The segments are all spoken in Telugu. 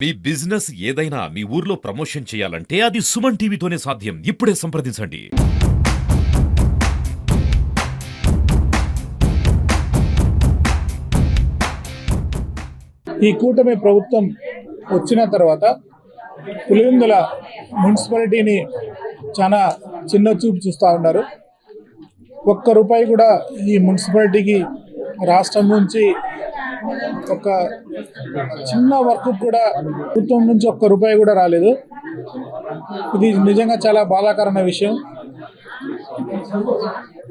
మీ బిజినెస్ ఏదైనా మీ ఊర్లో ప్రమోషన్ చేయాలంటే అది సుమన్ టీవీతోనే సాధ్యం. ఇప్పుడే సంప్రదించండి. ఈ కూటమి ప్రభుత్వం వచ్చిన తర్వాత పులివెందుల మున్సిపాలిటీని చాలా చిన్న చూపు చూస్తూ ఉన్నారు. ఒక్క రూపాయి కూడా ఈ మున్సిపాలిటీకి రాష్ట్రం నుంచి ఒక చిన్న వర్క్ కూడా ప్రభుత్వం నుంచి ఒక్క రూపాయి కూడా రాలేదు. ఇది నిజంగా చాలా బాధాకరమైన విషయం.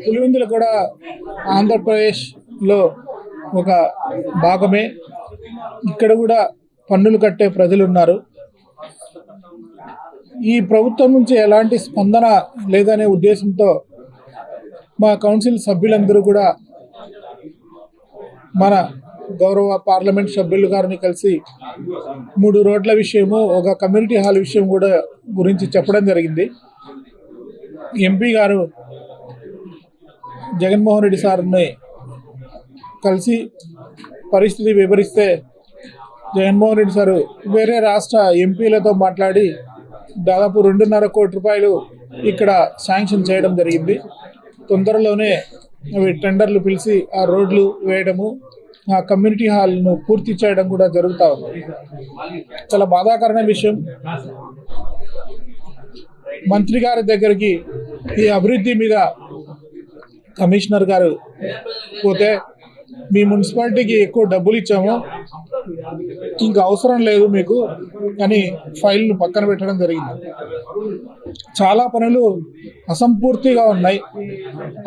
పులివెందులు కూడా ఆంధ్రప్రదేశ్లో ఒక భాగమే. ఇక్కడ కూడా పన్నులు కట్టే ప్రజలు ఉన్నారు. ఈ ప్రభుత్వం నుంచి ఎలాంటి స్పందన లేదనే ఉద్దేశంతో మా కౌన్సిల్ సభ్యులందరూ కూడా మన గౌరవ పార్లమెంట్ సభ్యులు గారిని కలిసి 3 రోడ్ల విషయము, ఒక కమ్యూనిటీ హాల్ విషయం కూడా గురించి చెప్పడం జరిగింది. ఎంపీ గారు జగన్మోహన్ రెడ్డి సార్ని కలిసి పరిస్థితి వివరిస్తే జగన్మోహన్ రెడ్డి సారు వేరే రాష్ట్ర ఎంపీలతో మాట్లాడి దాదాపు 2.5 కోట్ల రూపాయలు ఇక్కడ శాంక్షన్ చేయడం జరిగింది. తొందరలోనే అవి టెండర్లు పిలిచి ఆ రోడ్లు వేయడము, ఆ కమ్యూనిటీ హాల్ను పూర్తి చేయడం కూడా జరుగుతూ ఉంది. చాలా బాధాకరమైన విషయం. మంత్రి గారి దగ్గరికి ఈ అభివృద్ధి మీద కమిషనర్ గారు పోతే, మీ మున్సిపాలిటీకి ఎక్కువ డబ్బులు ఇచ్చాము, ఇంకా అవసరం లేదు మీకు అని ఫైల్ను పక్కన పెట్టడం జరిగింది. చాలా పనులు అసంపూర్తిగా ఉన్నాయి.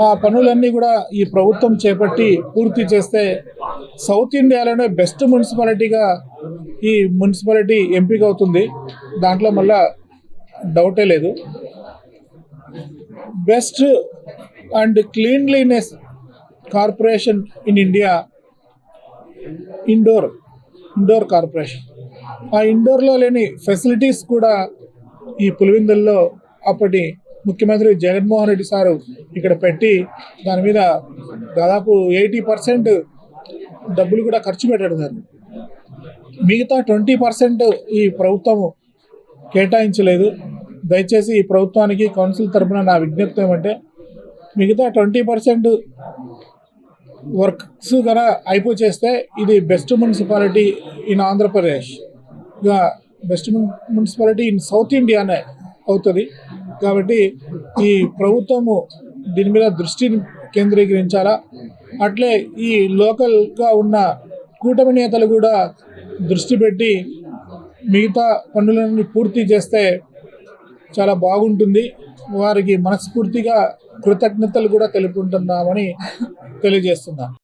ఆ పనులన్నీ కూడా ఈ ప్రభుత్వం చేపట్టి పూర్తి చేస్తే సౌత్ ఇండియాలోనే బెస్ట్ మున్సిపాలిటీగా ఈ మున్సిపాలిటీ ఎంపిక అవుతుంది. దాంట్లో మళ్ళా డౌటే లేదు. Best and cleanliness corporation in India Indore corporation. ఆ ఇండోర్లో లేని ఫెసిలిటీస్ కూడా ఈ పులివెందుల్లో అప్పటి ముఖ్యమంత్రి జగన్మోహన్ రెడ్డి సారు ఇక్కడ పెట్టి దాని మీద దాదాపు 80% డబ్బులు కూడా ఖర్చు పెట్టారు. మిగతా 20% ఈ ప్రభుత్వం కేటాయించలేదు. దయచేసి ఈ ప్రభుత్వానికి కౌన్సిల్ తరఫున నా విజ్ఞప్తి ఏమంటే, మిగతా 20% వర్క్స్ కనుక అయిపోచేస్తే ఇది best municipality in Andhra Pradesh, best municipality in south ఇండియానే అవుతుంది. కాబట్టి ఈ ప్రభుత్వము దీని మీద దృష్టిని కేంద్రీకరించాలా. అట్లే ఈ లోకల్గా ఉన్న కూటమి నేతలు కూడా దృష్టి పెట్టి మిగతా పనులన్నీ పూర్తి చేస్తే చాలా బాగుంటుంది. వారికి మనస్ఫూర్తిగా కృతజ్ఞతలు కూడా తెలుపుకుంటున్నామని తెలియజేస్తున్నాను.